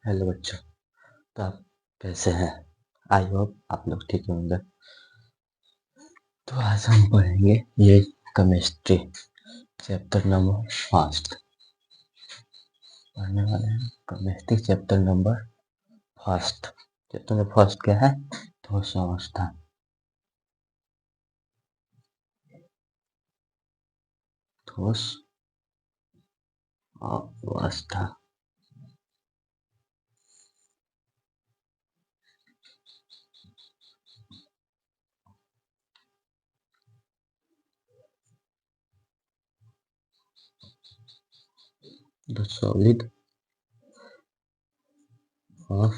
Hello बच्चों। तो आप कैसे हैं? आई होप आप लोग ठीक होंगे। तो आज हम पढ़ेंगे ये केमिस्ट्री चैप्टर नंबर फर्स्ट पढ़ने वाले हैं। Chemistry chapter number first. Chapter number first क्या है? ठोस अवस्था। ठोस अवस्था। The solid of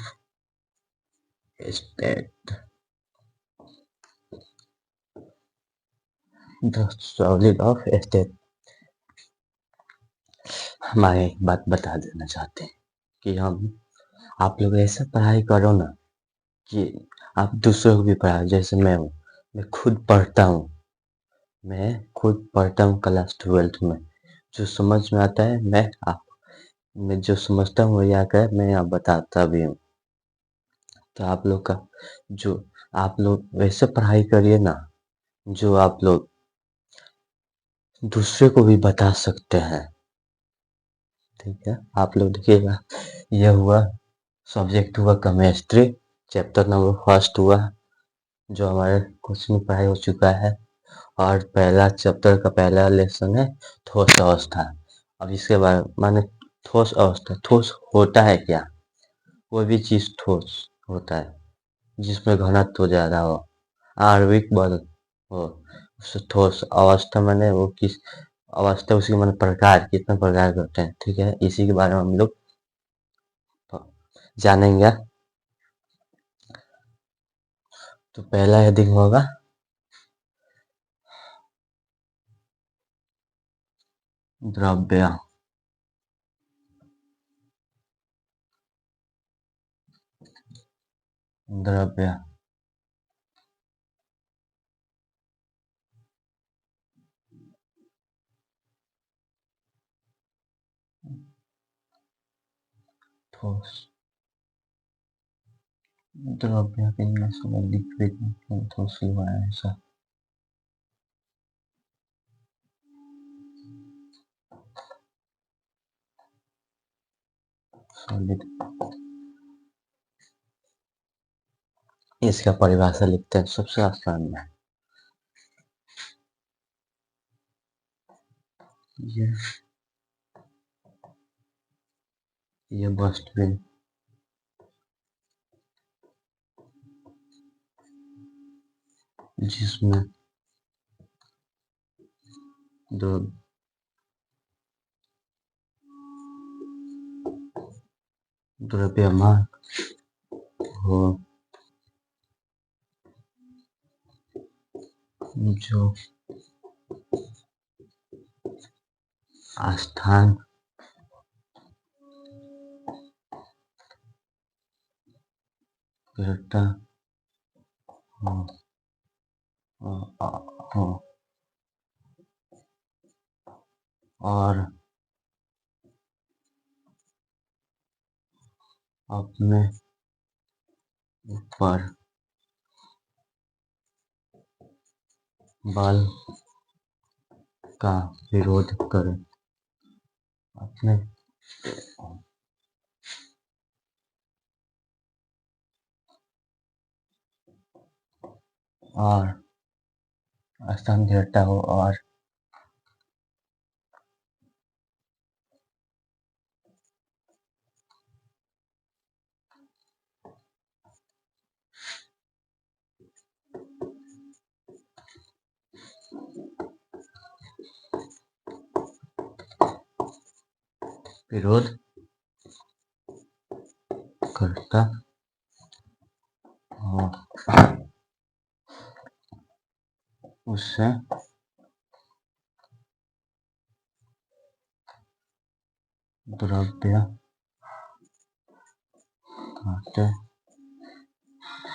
state. The solid of state. हमारे एक बात बता देना चाहते हैं कि आप लोग ऐसा पढ़ाई करो ना कि आप दूसरों को भी पढ़ाओ। जैसे मैं खुद पढ़ता हूँ। क्लास 12th में। जो समझ में आता है मैं जो समझता हूँ वही आकर मैं यहाँ बताता भी हूँ। तो आप लोग का जो आप लोग वैसे पढ़ाई करिए ना जो आप लोग दूसरे को भी बता सकते हैं। ठीक है, आप लोग देखिएगा। यह हुआ सब्जेक्ट हुआ केमिस्ट्री चैप्टर नंबर फर्स्ट हुआ जो हमारे कुछ में पढ़ाई हो चुका है। और पहला चैप्टर का पहला लेसन है ठोस अवस्था। अब इसके बाद माने ठोस अवस्था, ठोस होता है क्या? कोई भी चीज ठोस होता है जिसमें घनत्व ज्यादा हो, आणविक बल हो, उसे ठोस अवस्था माने वो किस अवस्था, उसकी माने प्रकार, कितने प्रकार के होते हैं। ठीक है, इसी के बारे में हम लोग जानेंगे। तो पहला हेडिंग होगा द्रव्य। द्रव्य ठोस द्रव्य के लिक्विड ठोस हुआ है ऐसा। सॉलिड। इसका परिभाषा लिखते हैं सबसे आसान में। ये डस्टबिन जिसमें द्रव्यमान हो जो स्थान करता हो, हो और अपने ऊपर बल का विरोध करे। अपने और स्थान घेरता हो और विरोध करता हो, उससे द्रव्य कहते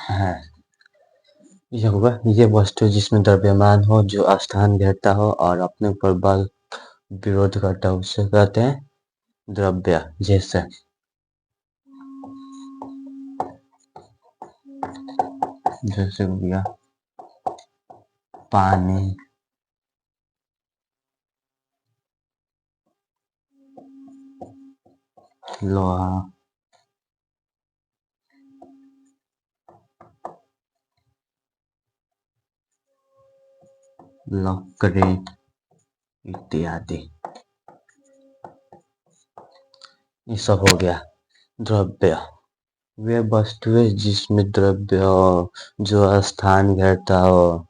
हैं। यह हुआ ये वस्तु जिसमें द्रव्यमान हो, जो स्थान घेरता हो और अपने ऊपर बल विरोध करता हो, उसे कहते हैं द्रव्य। जैसे जैसे हो गया पानी, लोहा, लकड़ी इत्यादि। ये सब हो गया द्रव्य। वे वस्तुएं जिसमें द्रव्य हो, जो स्थान घेरता हो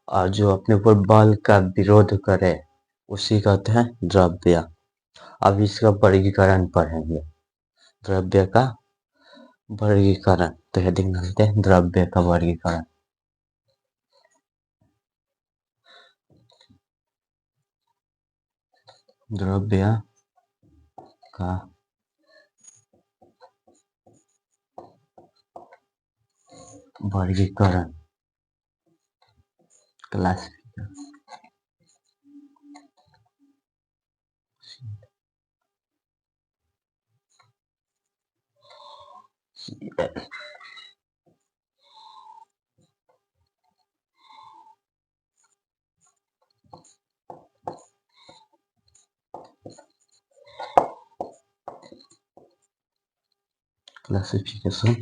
और जो अपने ऊपर बल का विरोध करे, उसी कहते हैं द्रव्य। अब इसका वर्गीकरण पढ़ेंगे, द्रव्य का वर्गीकरण। तो हेडिंग डालते हैं द्रव्य का वर्गीकरण। द्रव्य का वर्गीकरण, classification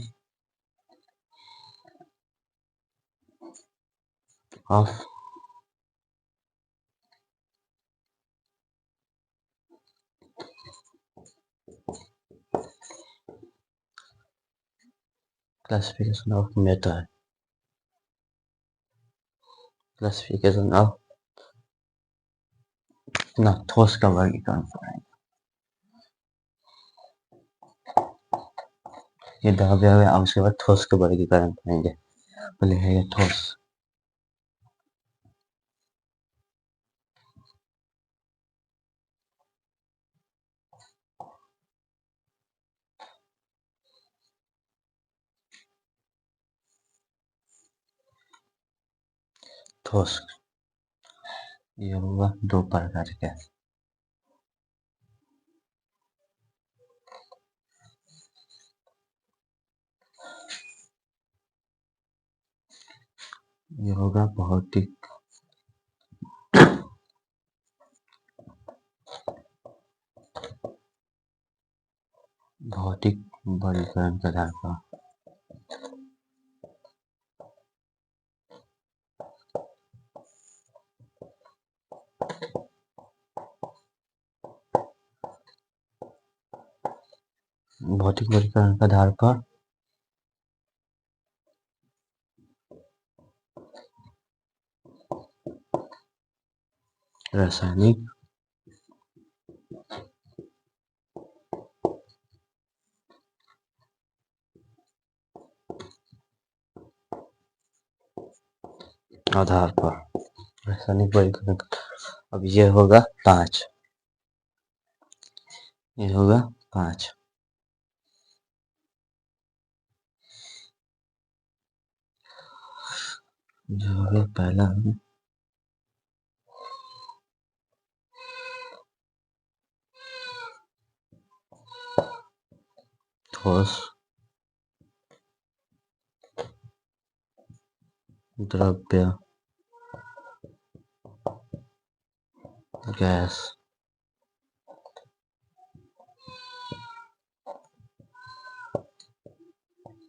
of classification of matter, classification of ना ठोस का वर्गीकरण पढ़ेंगे। ये द्रव्य है, उसके बाद ठोस का वर्गीकरण पढ़ेंगे। पहले है ये ठोस। ठोस ये होगा दो प्रकार के। ये होगा भौतिक वर्गीकरण के आधार पर। भौतिक वर्गीकरण के आधार पर रासायनिक आधार पर, रासायनिक वर्गीकरण। अब ये होगा 5, ये होगा 5। जो होगा पहला ठोस, द्रव्य, gas,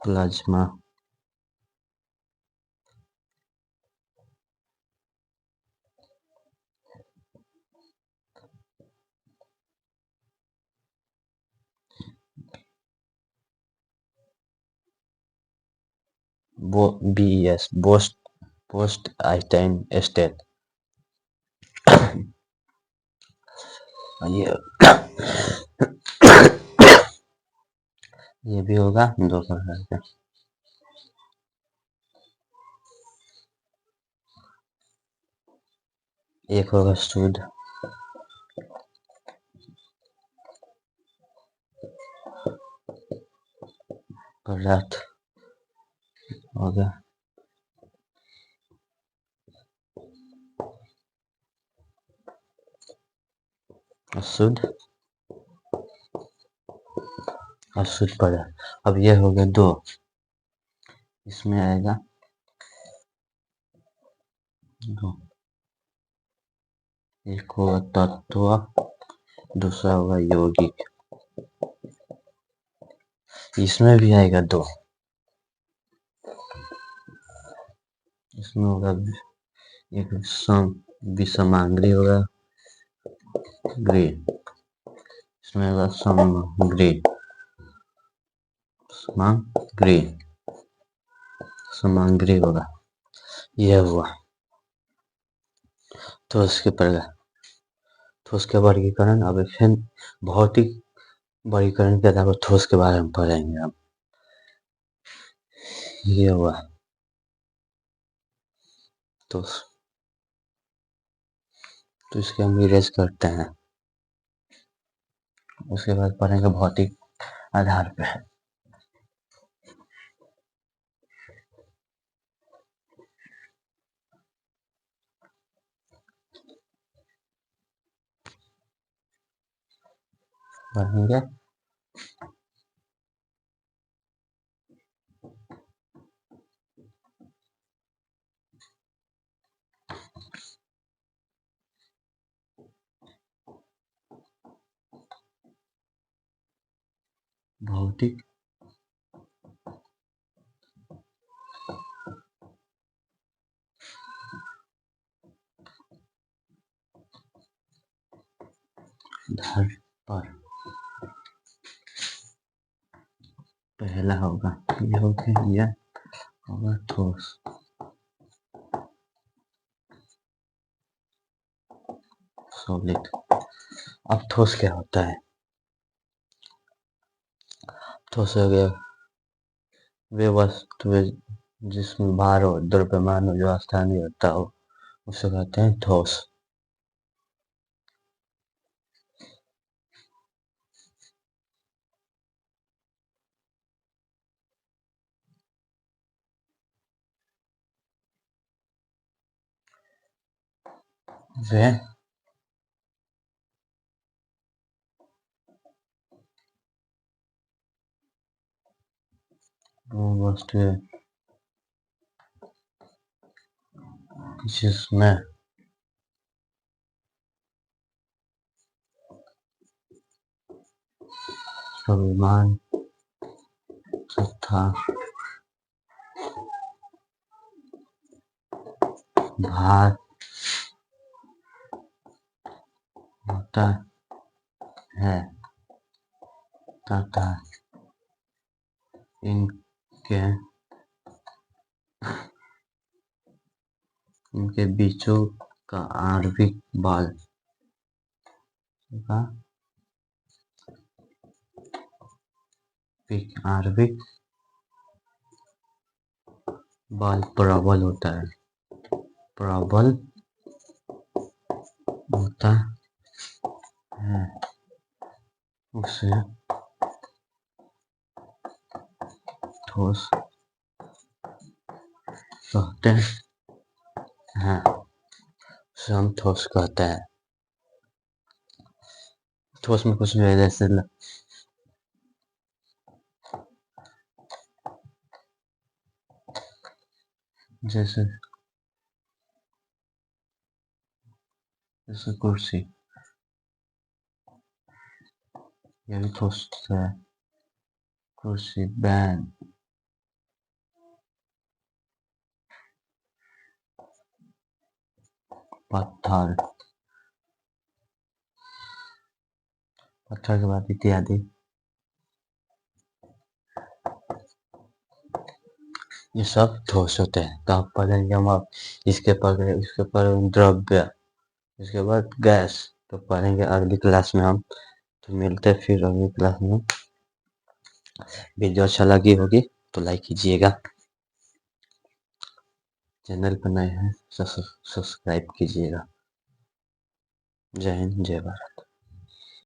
plasma, BES, post Einstein state. ये भी होगा 2 प्रकार का। एक होगा शुद्ध पदार्थ, होगा अशुद्ध पदार्थ। अब ये हो गए 2। इसमें आएगा दो, एक होगा तत्व, दूसरा होगा यौगिक। इसमें भी आएगा दो, इसमें होगा एक विषमांगरी होगा ग्रीन, इसमें होगा समांगरी होगा। यह हुआ तो उसके पड़ेगा। ठोस के वर्गीकरण, अब फिर भौतिक वर्गीकरण के आधार पर ठोस के बारे में पढ़ेंगे हम। ये हुआ तो इसके हम इरेज करते हैं, उसके बाद पढ़ेंगे भौतिक आधार पे। पढ़ेंगे भौतिक आधार पर। पहला होगा ये हो गया, यह होगा ठोस, सॉलिड। अब ठोस क्या होता है? ठोस हो गया वे वस्तु जिसमें भार हो, द्रव्यमान हो, जो स्थानीय होता हो, उसे कहते हैं ठोस। वे वो वस्तु जिसमें द्रव्यमान तथा भार होता है तथा इनके बीचों का आणविक बल प्रबल होता है, प्रबल होता है, उसे ठोस कहते हैं। उसे हम ठोस कहते हैं। ठोस में कुछ भी है, जैसे कुर्सी, ये भी ठोस है। कुर्सी, बैन, पत्थर के बाद इत्यादि, ये सब ठोस होते हैं। तो आप पढ़ेंगे हम, आप इसके पर द्रव्य, इसके बाद गैस। तो पढ़ेंगे अगली क्लास में हम। तो मिलते हैं फिर अगली क्लास में। वीडियो अच्छा लगी होगी तो लाइक कीजिएगा, चैनल पर नए हैं सब्सक्राइब कीजिएगा। जय हिंद, जय भारत।